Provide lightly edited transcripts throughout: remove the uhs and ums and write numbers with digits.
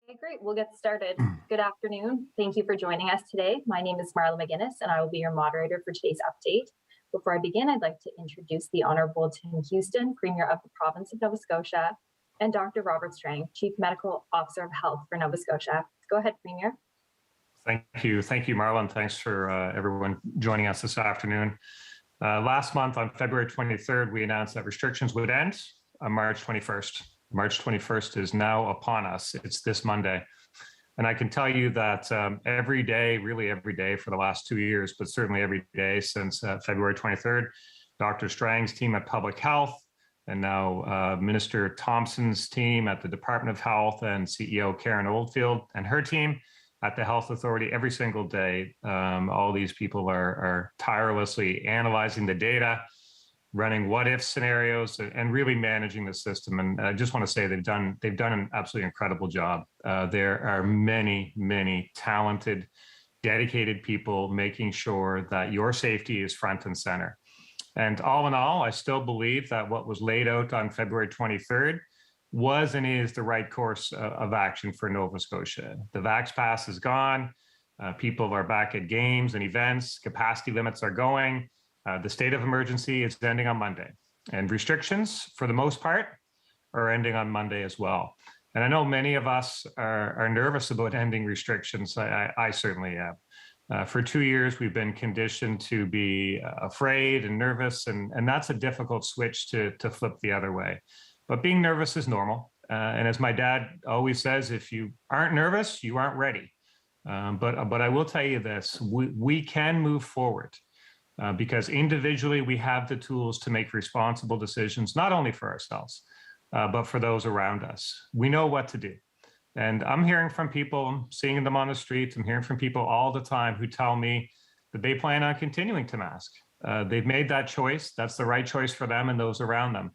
Okay, great. We'll get started. Good afternoon. Thank you for joining us today. My name is Marla McGinnis, and I will be your moderator for today's update. Before I begin, I'd like to introduce the Honourable Tim Houston, Premier of the Province of Nova Scotia, and Dr. Robert Strang, Chief Medical Officer of Health for Nova Scotia. Go ahead, Premier. Thank you, Marla, and thanks for everyone joining us this afternoon. Last month, on February 23rd, we announced that restrictions would end on March 21st. March 21st is now upon us. It's this Monday. And I can tell you that every day, really every day for the last 2 years, but certainly every day since February 23rd, Dr. Strang's team at Public Health, and now Minister Thompson's team at the Department of Health, and CEO Karen Oldfield and her team at the Health Authority, every single day, all these people are tirelessly analyzing the data, running what-if scenarios, and really managing the system. And I just want to say they've done an absolutely incredible job. There are many talented, dedicated people making sure that your safety is front and center. And all in all, I still believe that what was laid out on February 23rd was and is the right course of action for Nova Scotia. The Vax Pass is gone. People are back at games and events. Capacity limits are going. The state of emergency is ending on Monday, and restrictions, for the most part, are ending on Monday as well. And I know many of us are nervous about ending restrictions. I certainly am. For 2 years, we've been conditioned to be afraid and nervous, and that's a difficult switch to flip the other way. But being nervous is normal. And as my dad always says, if you aren't nervous, you aren't ready. But I will tell you this, we can move forward. Because individually we have the tools to make responsible decisions, not only for ourselves, but for those around us. We know what to do. And I'm hearing from people, I'm seeing them on the streets, I'm hearing from people all the time who tell me that they plan on continuing to mask. They've made that choice. That's the right choice for them and those around them.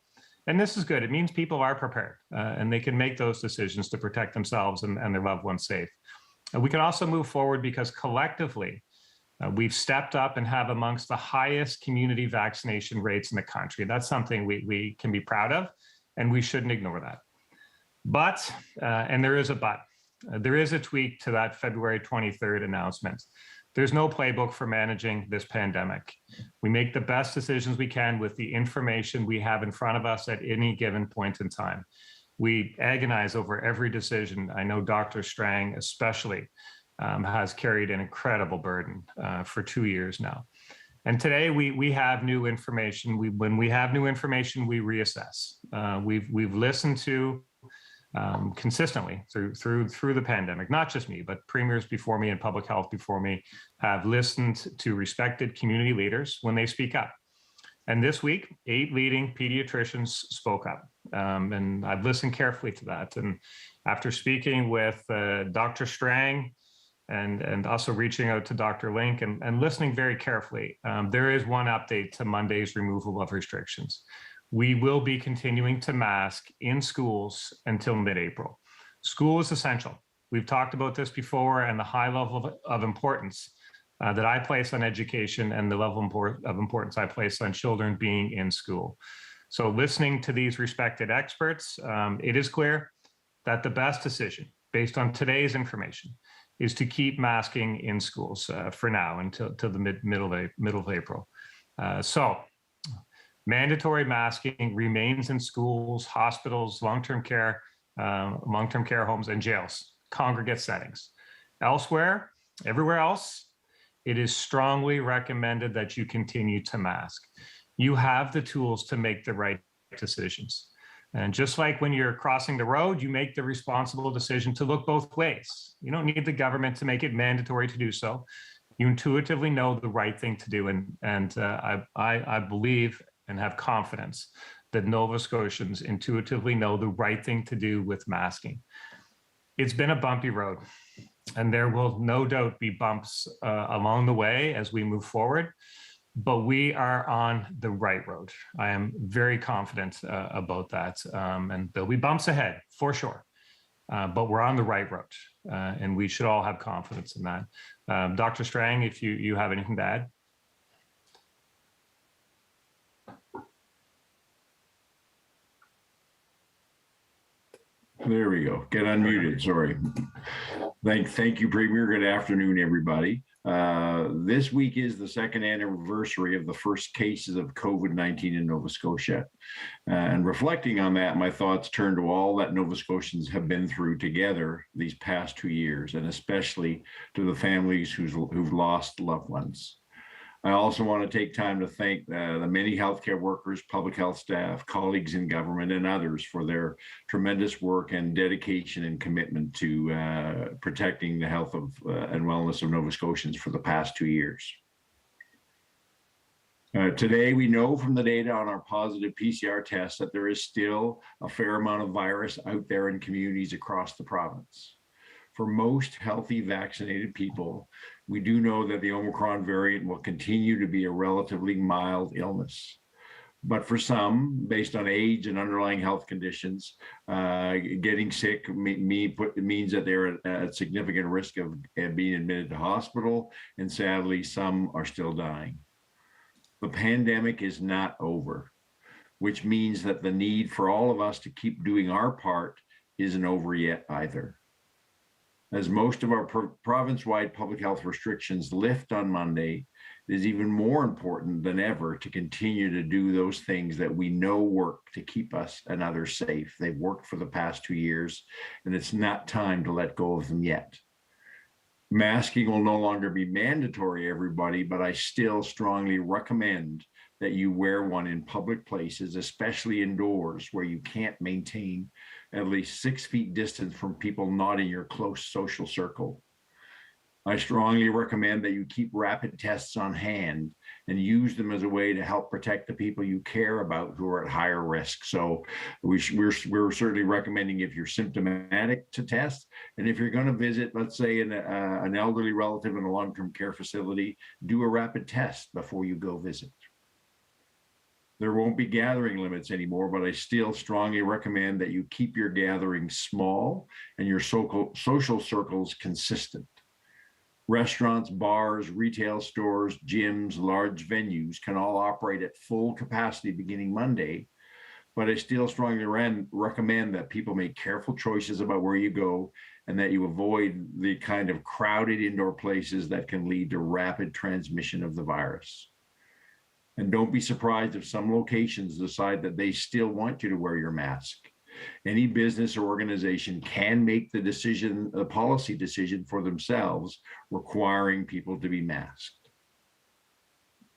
And this is good. It means people are prepared and they can make those decisions to protect themselves and their loved ones safe. We can also move forward because collectively, we've stepped up and have amongst the highest community vaccination rates in the country. That's something we can be proud of, and we shouldn't ignore that. But, and there is a but, there is a tweak to that February 23rd announcement. There's no playbook for managing this pandemic. We make the best decisions we can with the information we have in front of us at any given point in time. We agonize over every decision. I know Dr. Strang especially has carried an incredible burden for 2 years now. And today we have new information. When we have new information, we reassess. We've listened to consistently through the pandemic, not just me, but premiers before me and public health before me have listened to respected community leaders when they speak up. And this week, 8 leading pediatricians spoke up. And I've listened carefully to that. And after speaking with Dr. Strang, and also reaching out to Dr. Link and listening very carefully, there is one update to Monday's removal of restrictions. We will be continuing to mask in schools until mid-April. School is essential. We've talked about this before, and the high level of importance that I place on education and the level of importance I place on children being in school. So listening to these respected experts, it is clear that the best decision based on today's information is to keep masking in schools for now until the middle of April. So mandatory masking remains in schools, hospitals, long-term care homes, and jails, congregate settings. Elsewhere, everywhere else, it is strongly recommended that you continue to mask. You have the tools to make the right decisions. And just like when you're crossing the road, you make the responsible decision to look both ways. You don't need the government to make it mandatory to do so. You intuitively know the right thing to do. And I believe and have confidence that Nova Scotians intuitively know the right thing to do with masking. It's been a bumpy road, and there will no doubt be bumps along the way as we move forward. But we are on the right road. I am very confident about that. And there'll be bumps ahead, for sure. But we're on the right road. And we should all have confidence in that. Dr. Strang, if you have anything to add. There we go. Get unmuted. Sorry. Thank you, Premier. Good afternoon, everybody. This week is the second anniversary of the first cases of COVID-19 in Nova Scotia. And reflecting on that, my thoughts turn to all that Nova Scotians have been through together these past 2 years, and especially to the families who've lost loved ones. I also want to take time to thank the many healthcare workers, public health staff, colleagues in government, and others for their tremendous work and dedication and commitment to protecting the health of and wellness of Nova Scotians for the past 2 years. Today, we know from the data on our positive PCR tests that there is still a fair amount of virus out there in communities across the province. For most healthy vaccinated people, we do know that the Omicron variant will continue to be a relatively mild illness. But for some, based on age and underlying health conditions, getting sick means that they're at significant risk of being admitted to hospital, and sadly, some are still dying. The pandemic is not over, which means that the need for all of us to keep doing our part isn't over yet either. As most of our province-wide public health restrictions lift on Monday, it is even more important than ever to continue to do those things that we know work to keep us and others safe. They've worked for the past 2 years, and it's not time to let go of them yet. Masking will no longer be mandatory, everybody, but I still strongly recommend that you wear one in public places, especially indoors where you can't maintain at least 6 feet distance from people not in your close social circle. I strongly recommend that you keep rapid tests on hand and use them as a way to help protect the people you care about who are at higher risk. So we're certainly recommending, if you're symptomatic, to test. And if you're going to visit, let's say, an elderly relative in a long-term care facility, do a rapid test before you go visit. There won't be gathering limits anymore, but I still strongly recommend that you keep your gatherings small and your social circles consistent. Restaurants, bars, retail stores, gyms, large venues can all operate at full capacity beginning Monday, but I still strongly recommend that people make careful choices about where you go and that you avoid the kind of crowded indoor places that can lead to rapid transmission of the virus. And don't be surprised if some locations decide that they still want you to wear your mask. Any business or organization can make the policy decision for themselves, requiring people to be masked.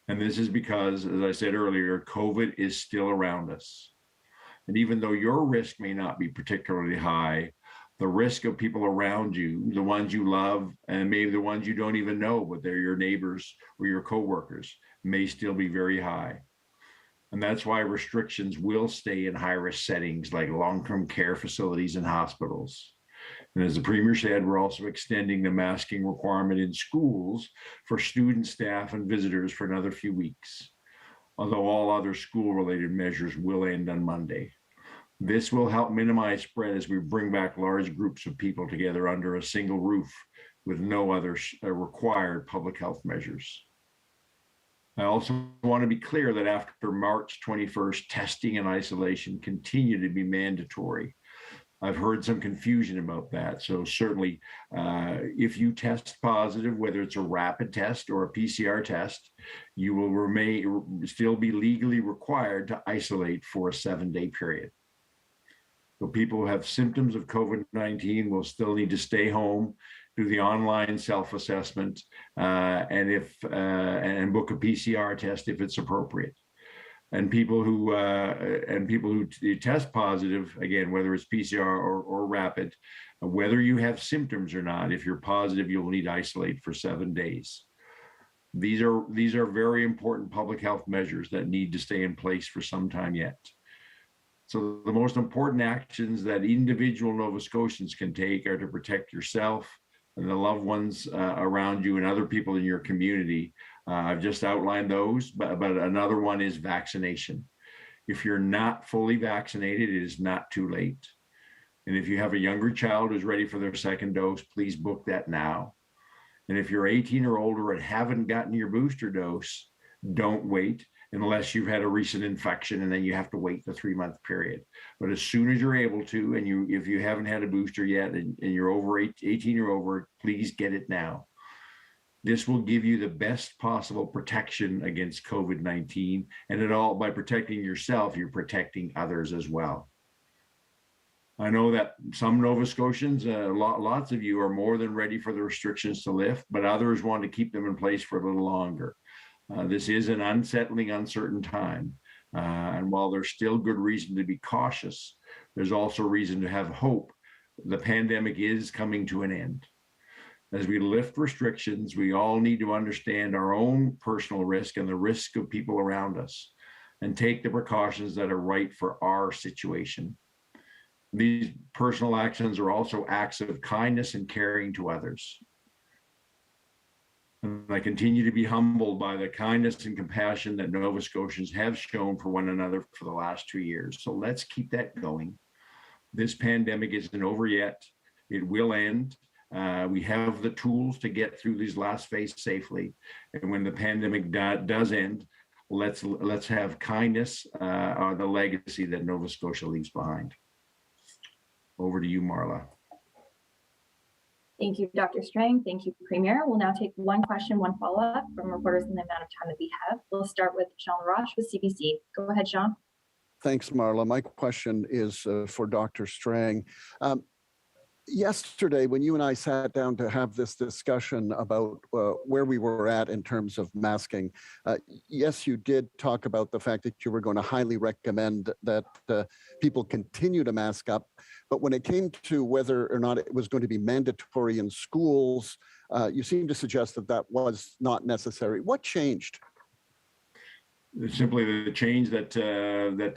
And this is because, as I said earlier, COVID is still around us. And even though your risk may not be particularly high, the risk of people around you, the ones you love, and maybe the ones you don't even know, but they're your neighbors or your coworkers, may still be very high. And that's why restrictions will stay in high-risk settings like long-term care facilities and hospitals. And as the Premier said, we're also extending the masking requirement in schools for students, staff, and visitors for another few weeks, although all other school-related measures will end on Monday. This will help minimize spread as we bring back large groups of people together under a single roof with no other required public health measures. I also want to be clear that after March 21st, testing and isolation continue to be mandatory. I've heard some confusion about that. So certainly, if you test positive, whether it's a rapid test or a PCR test, you will still be legally required to isolate for a 7-day period. So people who have symptoms of COVID-19 will still need to stay home, do the online self-assessment, and book a PCR test if it's appropriate. And people who test positive, again, whether it's PCR or rapid, whether you have symptoms or not, if you're positive, you'll need to isolate for 7 days. These are very important public health measures that need to stay in place for some time yet. So the most important actions that individual Nova Scotians can take are to protect yourself and the loved ones around you and other people in your community. I've just outlined those, but another one is vaccination. If you're not fully vaccinated, it is not too late. And if you have a younger child who's ready for their second dose, please book that now. And if you're 18 or older and haven't gotten your booster dose, don't wait. unless you've had a recent infection, and then you have to wait the 3-month period. But as soon as you're able to, and if you haven't had a booster yet and you're over 18 or over, please get it now. This will give you the best possible protection against COVID-19, and by protecting yourself, you're protecting others as well. I know that some Nova Scotians, lots of you are more than ready for the restrictions to lift, but others want to keep them in place for a little longer. This is an unsettling, uncertain time. And while there's still good reason to be cautious, there's also reason to have hope. The pandemic is coming to an end. As we lift restrictions, we all need to understand our own personal risk and the risk of people around us, and take the precautions that are right for our situation. These personal actions are also acts of kindness and caring to others. And I continue to be humbled by the kindness and compassion that Nova Scotians have shown for one another for the last 2 years. So let's keep that going. This pandemic isn't over yet. It will end. We have the tools to get through these last phase safely. And when the pandemic does end, let's have kindness, the legacy that Nova Scotia leaves behind. Over to you, Marla. Thank you, Dr. Strang. Thank you, Premier. We'll now take one question, one follow-up from reporters in the amount of time that we have. We'll start with Jean Laroche with CBC. Go ahead, Jean. Thanks, Marla. My question is for Dr. Strang. Yesterday, when you and I sat down to have this discussion about where we were at in terms of masking, yes, you did talk about the fact that you were going to highly recommend that people continue to mask up. But when it came to whether or not it was going to be mandatory in schools, you seemed to suggest that that was not necessary. What changed? Simply the change that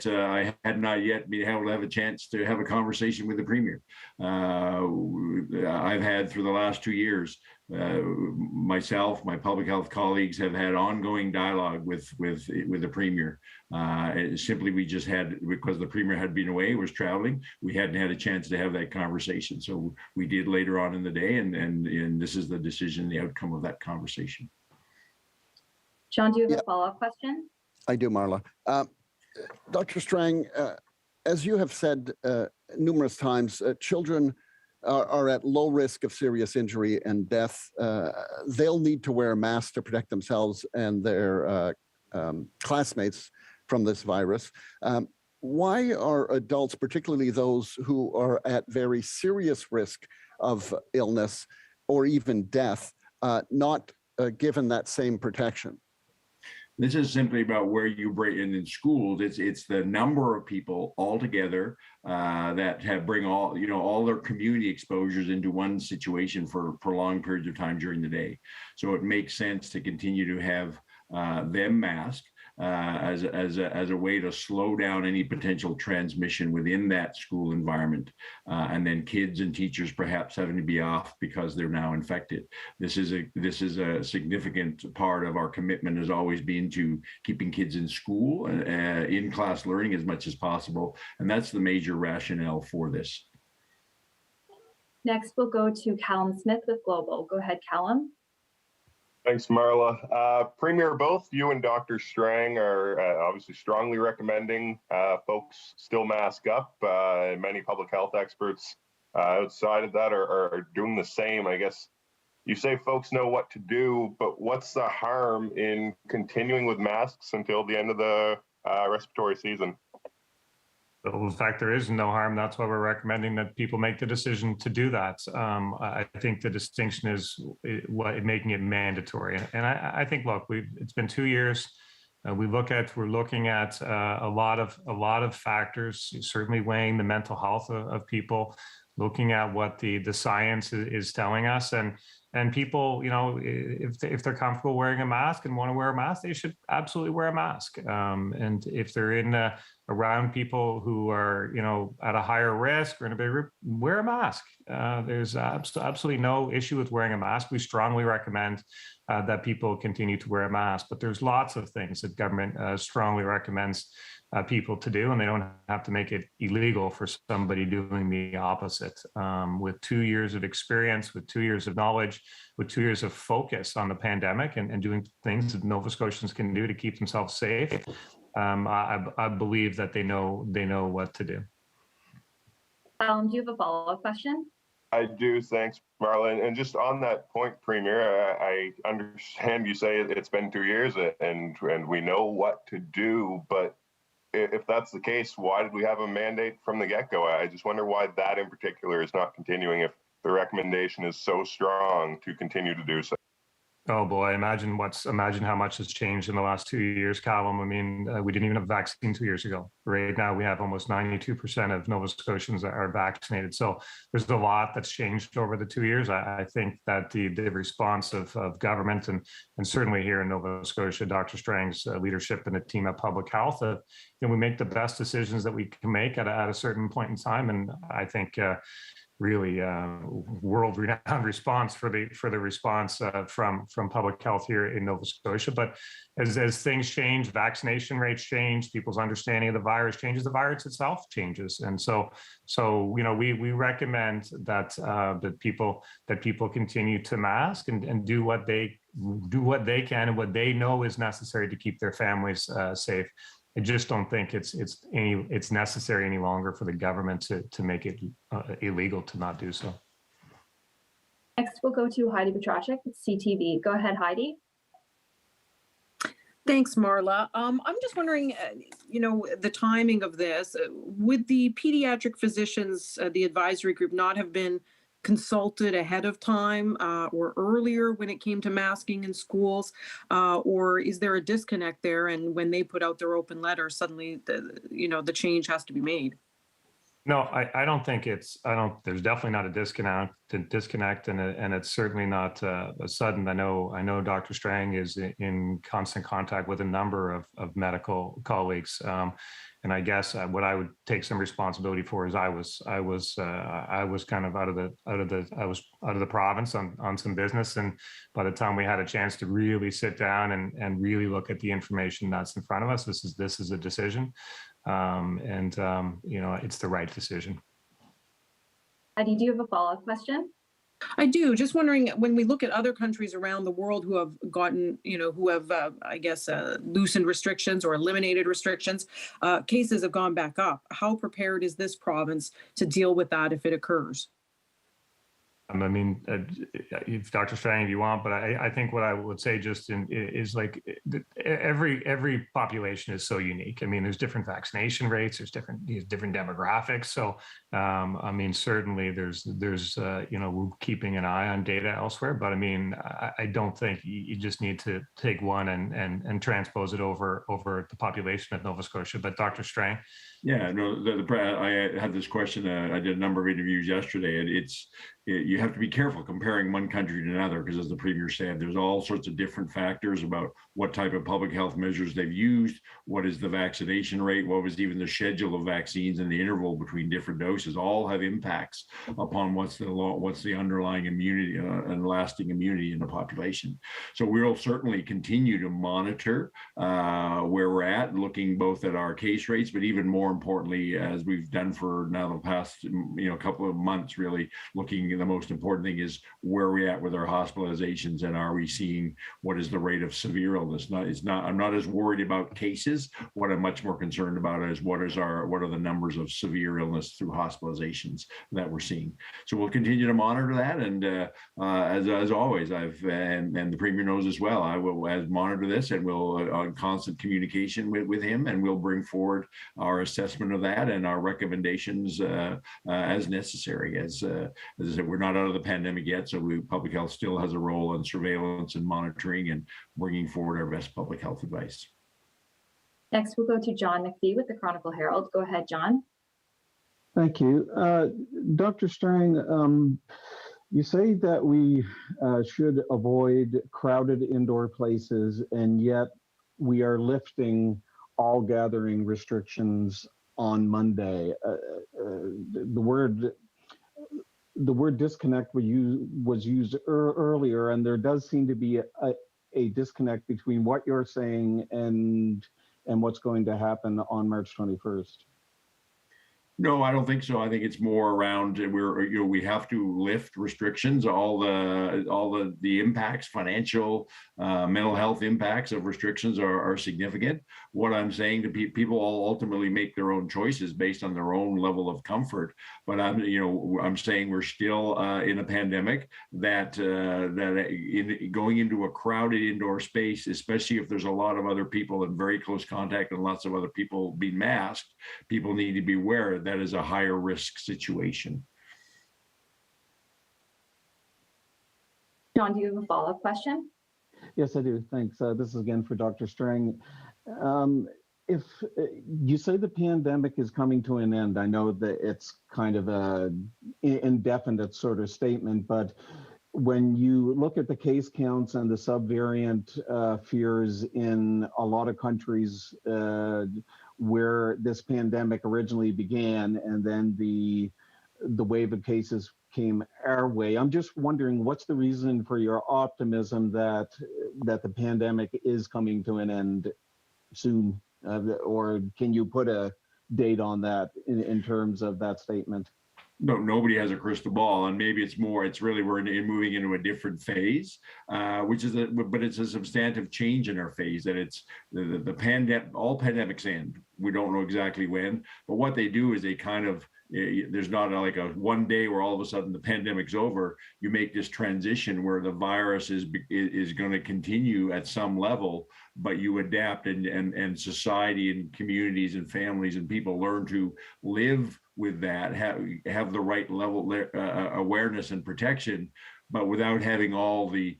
I had not yet been able to have a chance to have a conversation with the Premier. I've had through the last 2 years, myself, my public health colleagues have had ongoing dialogue with the Premier. Simply, we just had, because the Premier had been away, was traveling, we hadn't had a chance to have that conversation. So we did later on in the day, and this is the decision, the outcome of that conversation. John, do you have a follow-up question? I do, Marla. Dr. Strang, as you have said numerous times, children are at low risk of serious injury and death. They'll need to wear a mask to protect themselves and their classmates from this virus. Why are adults, particularly those who are at very serious risk of illness or even death, not given that same protection? This is simply about where you break in schools. It's the number of people altogether that bring all their community exposures into one situation for prolonged periods of time during the day. So it makes sense to continue to have them masked as a way to slow down any potential transmission within that school environment, and then kids and teachers perhaps having to be off because they're now infected. This is a significant part of our commitment, has always been to keeping kids in school, in class learning as much as possible, and that's the major rationale for this. Next, we'll go to Callum Smith with Global. Go ahead, Callum. Thanks, Marla. Premier, both you and Dr. Strang are obviously strongly recommending folks still mask up. Many public health experts outside of that are doing the same. I guess you say folks know what to do, but what's the harm in continuing with masks until the end of the respiratory season? In fact, there is no harm. That's why we're recommending that people make the decision to do that. I think the distinction is making it mandatory. And I think, look, it's been 2 years. We're looking at a lot of factors, certainly weighing the mental health of people, looking at what the science is telling us, and people, if they're comfortable wearing a mask and want to wear a mask, they should absolutely wear a mask. And if they're around people who are, at a higher risk or in a big group, wear a mask. There's absolutely no issue with wearing a mask. We strongly recommend that people continue to wear a mask, but there's lots of things that government strongly recommends people to do, and they don't have to make it illegal for somebody doing the opposite. With 2 years of experience, with 2 years of knowledge, with 2 years of focus on the pandemic and doing things that Nova Scotians can do to keep themselves safe, I believe that they know what to do. Do you have a follow-up question? I do, thanks, Marla. And just on that point, Premier, I understand you say it's been 2 years and we know what to do, but if that's the case, why did we have a mandate from the get-go? I just wonder why that in particular is not continuing if the recommendation is so strong to continue to do so. Oh boy, imagine how much has changed in the last 2 years, Callum. I mean, we didn't even have a vaccine 2 years ago. Right now, we have almost 92% of Nova Scotians that are vaccinated. So there's a lot that's changed over the 2 years. I think that the response of government and certainly here in Nova Scotia, Dr. Strang's leadership and the team at Public Health, we make the best decisions that we can make at a certain point in time. And I think really world-renowned response for the response from Public Health here in Nova Scotia. But as things change, vaccination rates change, people's understanding of the virus changes, the virus itself changes, and so we recommend that that people continue to mask and do what they can and what they know is necessary to keep their families safe. I just don't think it's necessary any longer for the government to make it illegal to not do so. Next, we'll go to Heidi Petracek with CTV. Go ahead, Heidi. Thanks, Marla. I'm just wondering, the timing of this. Would the pediatric physicians, the advisory group, not have been consulted ahead of time or earlier when it came to masking in schools, or is there a disconnect there? And when they put out their open letter, suddenly the change has to be made. No, I don't think there's definitely not a disconnect, and it's certainly not a sudden. I know Dr. Strang is in constant contact with a number of medical colleagues. And I guess what I would take some responsibility for is I was kind of out of the province on some business, and by the time we had a chance to really sit down and really look at the information that's in front of us, this is a decision, it's the right decision. Heidi, do you have a follow-up question? I do. Just wondering, when we look at other countries around the world who have gotten, loosened restrictions or eliminated restrictions, cases have gone back up. How prepared is this province to deal with that if it occurs? I mean, if Dr. Strang, if you want, but I think what I would say is like every population is so unique. I mean, there's different vaccination rates, there's different demographics. So, I mean, certainly there's we're keeping an eye on data elsewhere, but I mean, I don't think you just need to take one and transpose it over the population of Nova Scotia. But Dr. Strang. Yeah, no, I had this question. I did a number of interviews yesterday, and you have to be careful comparing one country to another, because as the Premier said, there's all sorts of different factors about what type of public health measures they've used, what is the vaccination rate, what was even the schedule of vaccines and the interval between different doses, all have impacts upon what's the underlying immunity and lasting immunity in the population. So we'll certainly continue to monitor where we're at, looking both at our case rates, but even more importantly, as we've done for now the past couple of months, really looking, the most important thing is where we're at with our hospitalizations, and are we seeing what is the rate of severe illness. I'm not as worried about cases. What I'm much more concerned about is what are the numbers of severe illness through hospitalizations that we're seeing. So we'll continue to monitor that, and as always, and the Premier knows as well, I will monitor this, and we'll on constant communication with him, and we'll bring forward our assessment of that and our recommendations as necessary. As I said, we're not out of the pandemic yet, so Public Health still has a role in surveillance and monitoring and bringing forward our best public health advice. Next, we'll go to John McPhee with the Chronicle Herald. Go ahead, John. Thank you. Dr. Strang, you say that we should avoid crowded indoor places, and yet we are lifting all gathering restrictions on Monday. The word disconnect was used earlier, and there does seem to be a disconnect between what you're saying and and what's going to happen on March 21st? No, I don't think so. I think it's more around we have to lift restrictions, all the impacts, financial, mental health impacts of restrictions are significant. What I'm saying to people all ultimately make their own choices based on their own level of comfort. But I'm saying we're still in a pandemic that going into a crowded indoor space, especially if there's a lot of other people in very close contact and lots of other people being masked, people need to be aware that is a higher risk situation. John, do you have a follow-up question? Yes, I do. Thanks. This is again for Dr. Strang. If you say the pandemic is coming to an end, I know that it's kind of a indefinite sort of statement, but when you look at the case counts and the subvariant fears in a lot of countries where this pandemic originally began, and then the wave of cases came our way, I'm just wondering, what's the reason for your optimism that the pandemic is coming to an end soon? Or can you put a date on that in terms of that statement? No, nobody has a crystal ball, and maybe it's really we're moving into a different phase, but it's a substantive change in our phase. That it's the pandemic. All pandemics end. We don't know exactly when, but what they do is they kind of there's not like a one day where all of a sudden the pandemic's over. You make this transition where the virus is going to continue at some level, but you adapt, and society and communities and families and people learn to live with that, have the right level awareness and protection, but without having all the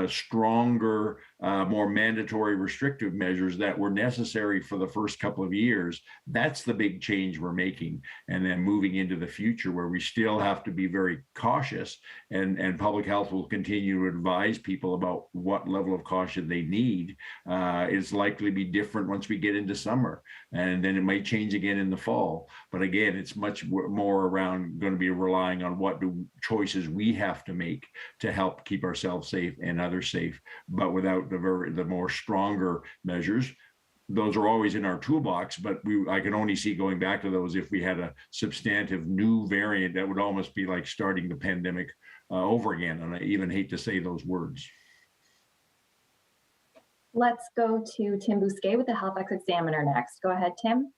stronger, more mandatory restrictive measures that were necessary for the first couple of years. That's the big change we're making. And then moving into the future where we still have to be very cautious, and public health will continue to advise people about what level of caution they need. It's likely to be different once we get into summer, and then it might change again in the fall. But again, it's much more around going to be relying on what choices we have to make to help keep ourselves safe and others safe, but without the more stronger measures. Those are always in our toolbox, but I can only see going back to those if we had a substantive new variant that would almost be like starting the pandemic over again. And I even hate to say those words. Let's go to Tim Bousquet with the Halifax Examiner next. Go ahead, Tim.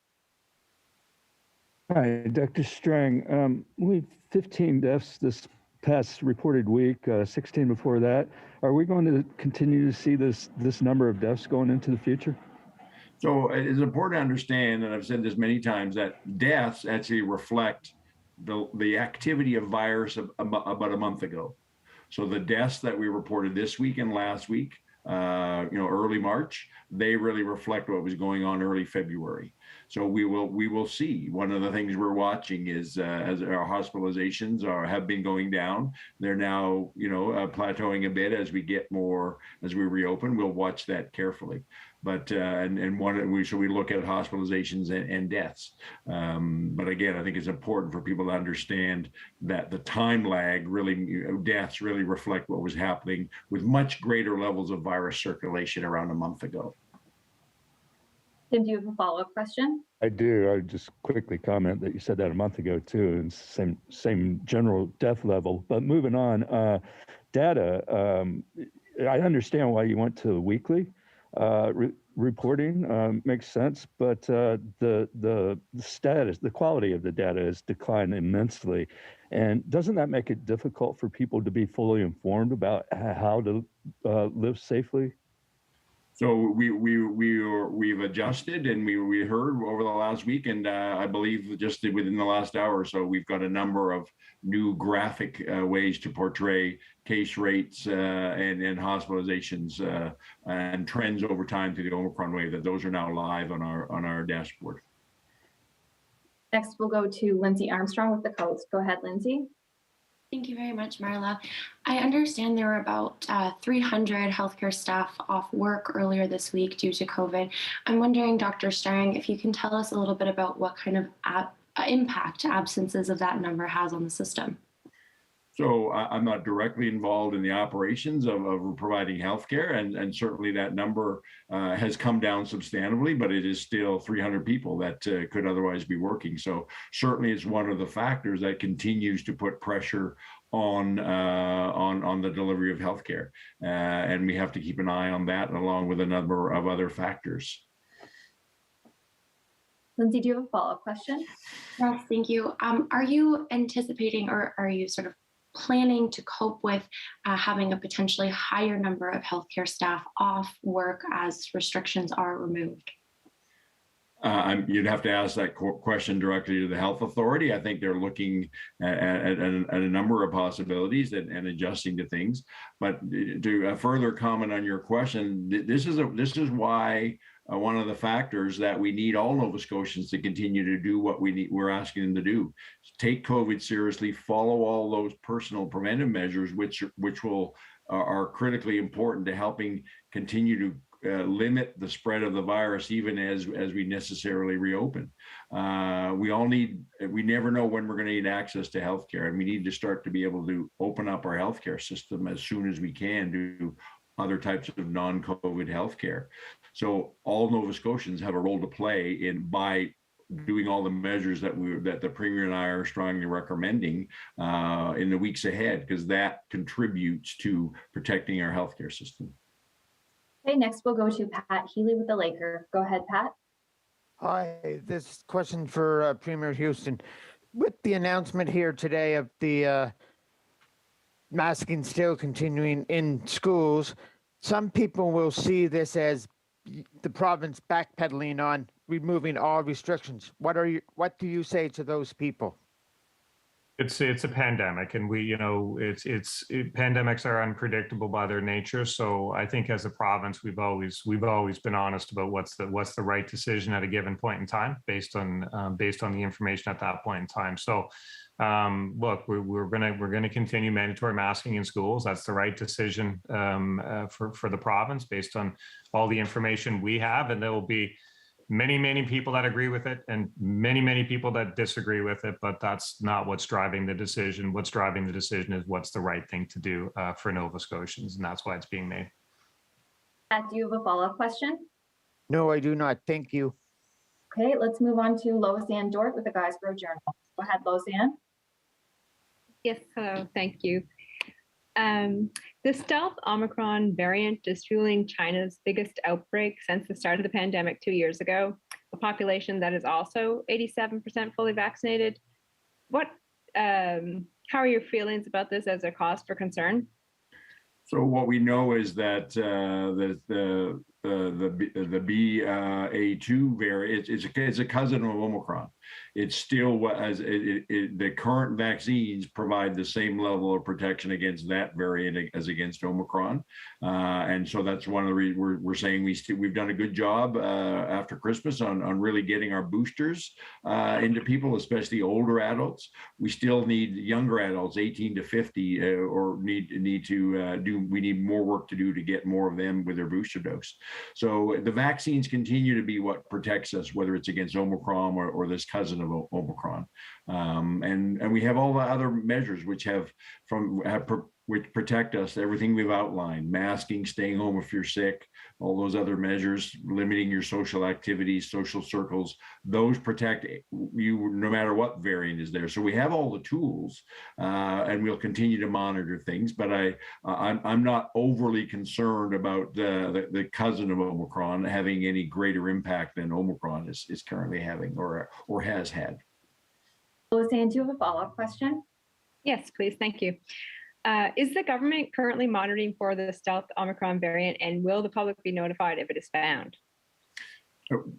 Hi, Dr. Strang. We've 15 deaths this past reported week, 16 before that. Are we going to continue to see this number of deaths going into the future? So it's important to understand, and I've said this many times, that deaths actually reflect the activity of virus about a month ago. So the deaths that we reported this week and last week, early March, they really reflect what was going on early February. So we will see. One of the things we're watching is as our hospitalizations have been going down. They're now plateauing a bit as we reopen. We'll watch that carefully. But we look at hospitalizations and deaths. But again, I think it's important for people to understand that the time lag deaths really reflect what was happening with much greater levels of virus circulation around a month ago. Tim, do you have a follow-up question? I do. I would just quickly comment that you said that a month ago too, and same general death level. But moving on, data. I understand why you went to weekly reporting. Makes sense, but the status, the quality of the data has declined immensely. And doesn't that make it difficult for people to be fully informed about how to live safely? So we've adjusted, and we heard over the last week, and I believe just within the last hour or so, we've got a number of new graphic ways to portray case rates and hospitalizations and trends over time to the Omicron wave. That those are now live on our dashboard. Next, we'll go to Lindsay Armstrong with the Coast. Go ahead, Lindsay. Thank you very much, Marla. I understand there were about 300 healthcare staff off work earlier this week due to COVID. I'm wondering, Dr. Strang, if you can tell us a little bit about what kind of impact absences of that number has on the system. So I'm not directly involved in the operations of providing healthcare, and certainly that number has come down substantively, but it is still 300 people that could otherwise be working. So certainly it's one of the factors that continues to put pressure on the delivery of healthcare, and we have to keep an eye on that, along with a number of other factors. Lindsay, do you have a follow-up question? Yes, thank you. Are you anticipating, or are you sort of planning to cope with having a potentially higher number of healthcare staff off work as restrictions are removed? You'd have to ask that question directly to the health authority. I think they're looking at a number of possibilities and adjusting to things. But to further comment on your question, this is why one of the factors that we need all Nova Scotians to continue to do what we're asking them to do. Take COVID seriously, follow all those personal preventive measures, which are critically important to helping continue to limit the spread of the virus, even as we necessarily reopen. We never know when we're going to need access to healthcare, and we need to start to be able to open up our healthcare system as soon as we can do other types of non-COVID healthcare. So all Nova Scotians have a role to play by doing all the measures that the Premier and I are strongly recommending in the weeks ahead, because that contributes to protecting our healthcare system. Okay, next we'll go to Pat Healy with the Laker. Go ahead, Pat. Hi, this question for Premier Houston. With the announcement here today of the masking still continuing in schools, some people will see this as the province backpedaling on removing all restrictions. What do you say to those people? It's a pandemic, and pandemics are unpredictable by their nature. So I think as a province, we've always been honest about what's the right decision at a given point in time, based on the information at that point in time. So look, we're gonna continue mandatory masking in schools. That's the right decision for the province, based on all the information we have, and there will be many people that agree with it and many people that disagree with it, but that's not what's driving the decision. What's driving the decision is what's the right thing to do for Nova Scotians, and that's why it's being made. Pat, do you have a follow-up question? No, I do not. Thank you. Okay, let's move on to Loisanne Dort with the Guysborough Journal. Go ahead, Loisanne. Yes, hello, thank you. The stealth Omicron variant is fueling China's biggest outbreak since the start of the pandemic 2 years ago, a population that is also 87% fully vaccinated. How are your feelings about this as a cause for concern? So what we know is that the BA.2 variant it's a cousin of Omicron. It's still the current vaccines provide the same level of protection against that variant as against Omicron, and so that's one of the reasons we're saying we've done a good job after Christmas on really getting our boosters into people, especially older adults. We still need younger adults, 18 to 50, or we need more work to do to get more of them with their booster dose. So the vaccines continue to be what protects us, whether it's against Omicron or this cousin of Omicron. And we have all the other measures which which protect us, everything we've outlined: masking, staying home if you're sick, all those other measures, limiting your social activities, social circles. Those protect you no matter what variant is there. So we have all the tools, and we'll continue to monitor things. But I'm not overly concerned about the cousin of Omicron having any greater impact than Omicron is currently having or has had. Loisanne, do you have a follow-up question? Yes, please, thank you. Is the government currently monitoring for the stealth Omicron variant, and will the public be notified if it is found?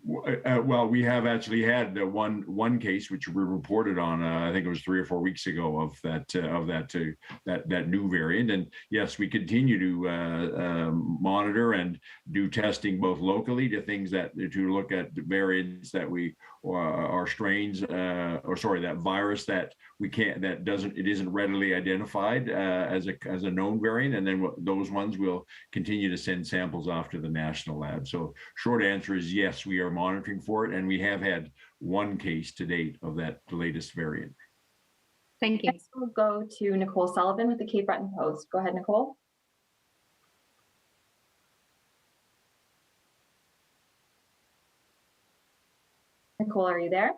Well, we have actually had one case which we reported on. I think it was 3 or 4 weeks ago of that new variant. And yes, we continue to monitor and do testing both locally to look at variants that are strains, that virus that it isn't readily identified as a known variant. And then those ones will continue to send samples off to the national lab. So short answer is yes, we are monitoring for it, and we have had one case to date of that latest variant. Thank you. Next, we'll go to Nicole Sullivan with the Cape Breton Post. Go ahead, Nicole. Nicole, are you there?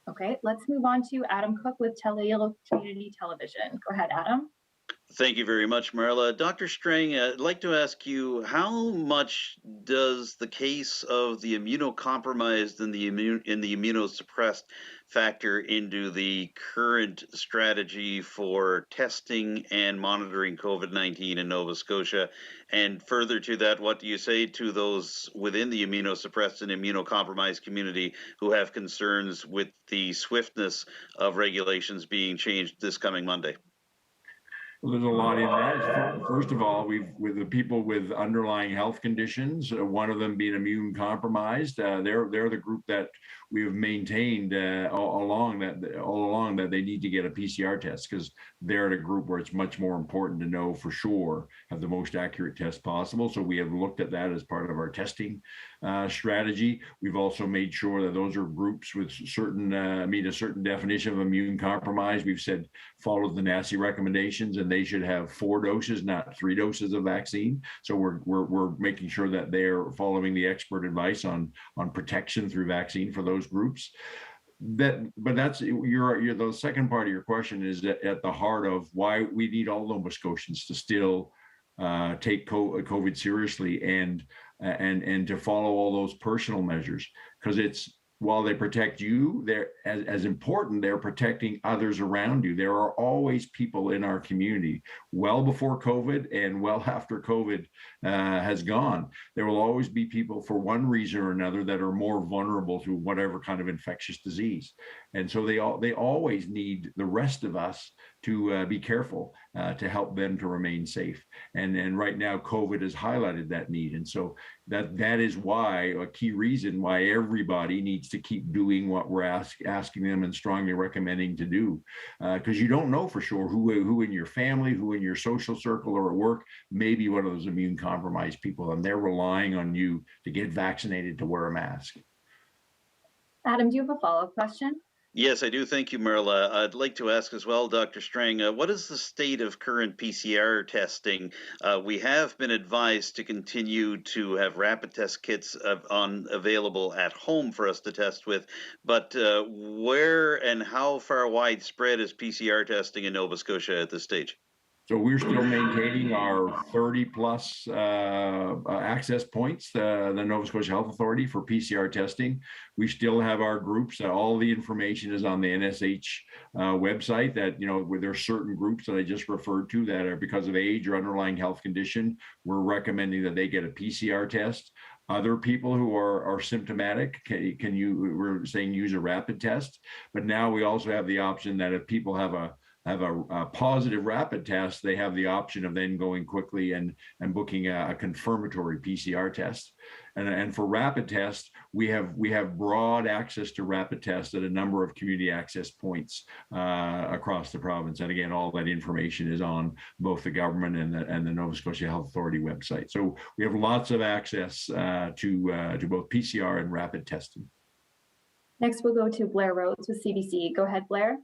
Okay, let's move on to Adam Cook with Teleilo Community Television. Go ahead, Adam. Thank you very much, Marla. Dr. Strang, I'd like to ask you, how much does the case of the immunocompromised and the immunosuppressed factor into the current strategy for testing and monitoring COVID-19 in Nova Scotia? And further to that, what do you say to those within the immunosuppressed and immunocompromised community who have concerns with the swiftness of regulations being changed this coming Monday? Well, there's a lot in that. First of all, with the people with underlying health conditions, one of them being immune compromised, they're the group that we have maintained all along that they need to get a PCR test, because they're at a group where it's much more important to know for sure, have the most accurate test possible. So we have looked at that as part of our testing strategy. We've also made sure that those are groups with certain meet a certain definition of immune compromise. We've said follow the NACI recommendations, and they should have 4 doses, not 3 doses of vaccine. So we're making sure that they're following the expert advice on protection through vaccine for those groups. But that's the second part of your question is at the heart of why we need all Nova Scotians to still take COVID seriously and to follow all those personal measures, because it's, while they protect you, they're as important, they're protecting others around you. There are always people in our community, well before COVID and well after COVID has gone. There will always be people for one reason or another that are more vulnerable to whatever kind of infectious disease. And so they always need the rest of us to be careful to help them to remain safe. And right now, COVID has highlighted that need. And so that is why, a key reason why everybody needs to keep doing what we're asking them and strongly recommending to do, because you don't know for sure who in your family, who in your social circle or at work may be one of those immune compromised people, and they're relying on you to get vaccinated to wear a mask. Adam, do you have a follow-up question? Yes, I do. Thank you, Marla. I'd like to ask as well, Dr. Strang, what is the state of current PCR testing? We have been advised to continue to have rapid test kits available at home for us to test with, but where and how far widespread is PCR testing in Nova Scotia at this stage? So we're still maintaining our 30 plus access points, the Nova Scotia Health Authority for PCR testing. We still have our groups. All the information is on the NSH website that, where there are certain groups that I just referred to that are because of age or underlying health condition, we're recommending that they get a PCR test. Other people who are symptomatic, we're saying use a rapid test. But now we also have the option that if people have a positive rapid test, they have the option of then going quickly and booking a confirmatory PCR test. And for rapid tests, we have broad access to rapid tests at a number of community access points across the province. And again, all that information is on both the government and the Nova Scotia Health Authority website. So we have lots of access to both PCR and rapid testing. Next, we'll go to Blair Rhodes with CBC. Go ahead, Blair.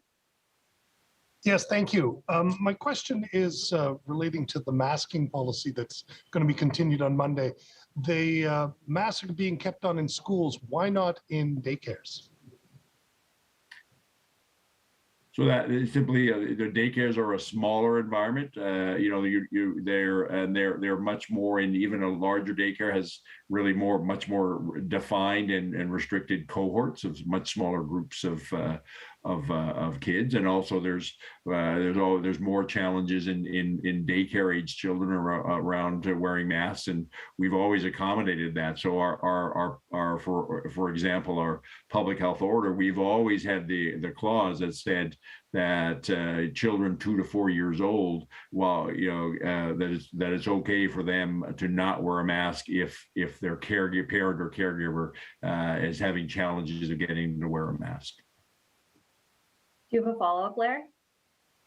Yes, thank you. My question is relating to the masking policy that's going to be continued on Monday. The masks are being kept on in schools. Why not in daycares? So that is simply the daycares are a smaller environment. They're much more in, even a larger daycare has really much more defined and restricted cohorts of much smaller groups of kids, and also there's more challenges in daycare age children around wearing masks, and we've always accommodated that. So for example, our public health order, we've always had the clause that said that children 2 to 4 years old, that it's okay for them to not wear a mask if their parent or caregiver is having challenges of getting them to wear a mask. Do you have a follow-up, Blair?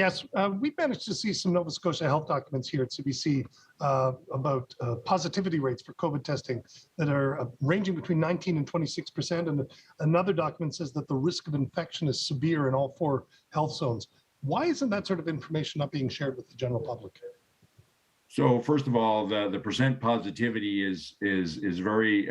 Yes, we managed to see some Nova Scotia health documents here at CBC about positivity rates for COVID testing that are ranging between 19 and 26%. And another document says that the risk of infection is severe in all 4 health zones. Why isn't that sort of information not being shared with the general public? So first of all, the percent positivity is very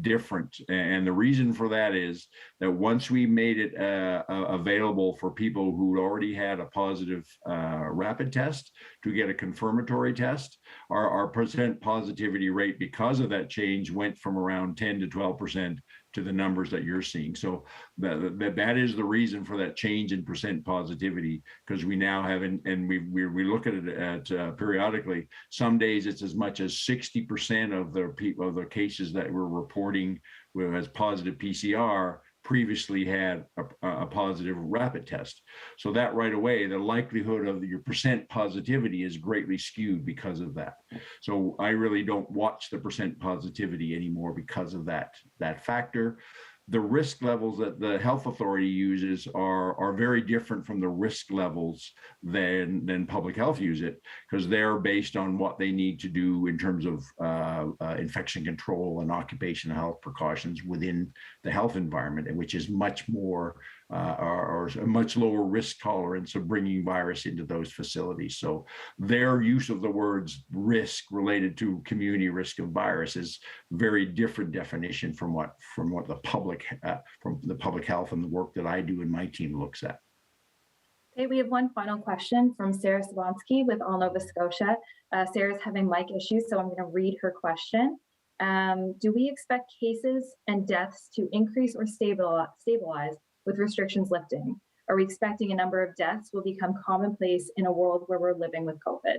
different, and the reason for that is that once we made it available for people who already had a positive rapid test to get a confirmatory test, our percent positivity rate because of that change went from around 10 to 12% to the numbers that you're seeing. So that is the reason for that change in percent positivity, because we now have, and we look at it periodically. Some days it's as much as 60% of the cases that we're reporting as positive PCR previously had a positive rapid test. So that right away, the likelihood of your percent positivity is greatly skewed because of that. So I really don't watch the percent positivity anymore because of that factor. The risk levels that the health authority uses are very different from the risk levels than public health use it, because they're based on what they need to do in terms of infection control and occupational health precautions within the health environment, and which is much more or a much lower risk tolerance of bringing virus into those facilities. So their use of the words risk related to community risk of virus is very different definition from what the public health and the work that I do and my team looks at. Okay, we have one final question from Sarah Slavonsky with All Nova Scotia. Sarah's having mic issues, so I'm going to read her question. Do we expect cases and deaths to increase or stabilize with restrictions lifting? Are we expecting a number of deaths will become commonplace in a world where we're living with COVID?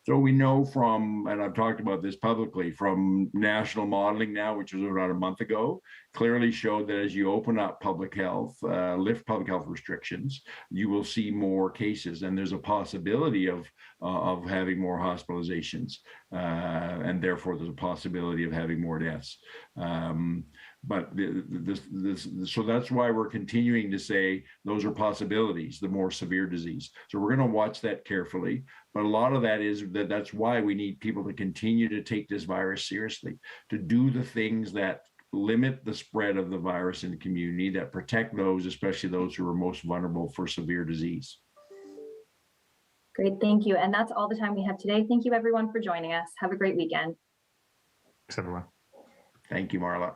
So we know from, and I've talked about this publicly, from national modeling now, which was about a month ago, clearly showed that as you open up public health, lift public health restrictions, you will see more cases, and there's a possibility of having more hospitalizations, and therefore there's a possibility of having more deaths. But so that's why we're continuing to say those are possibilities, the more severe disease. So we're going to watch that carefully. But a lot of that is that's why we need people to continue to take this virus seriously, to do the things that limit the spread of the virus in the community, that protect those, especially those who are most vulnerable for severe disease. Great, thank you. And that's all the time we have today. Thank you everyone for joining us. Have a great weekend. Thanks everyone. Thank you, Marla.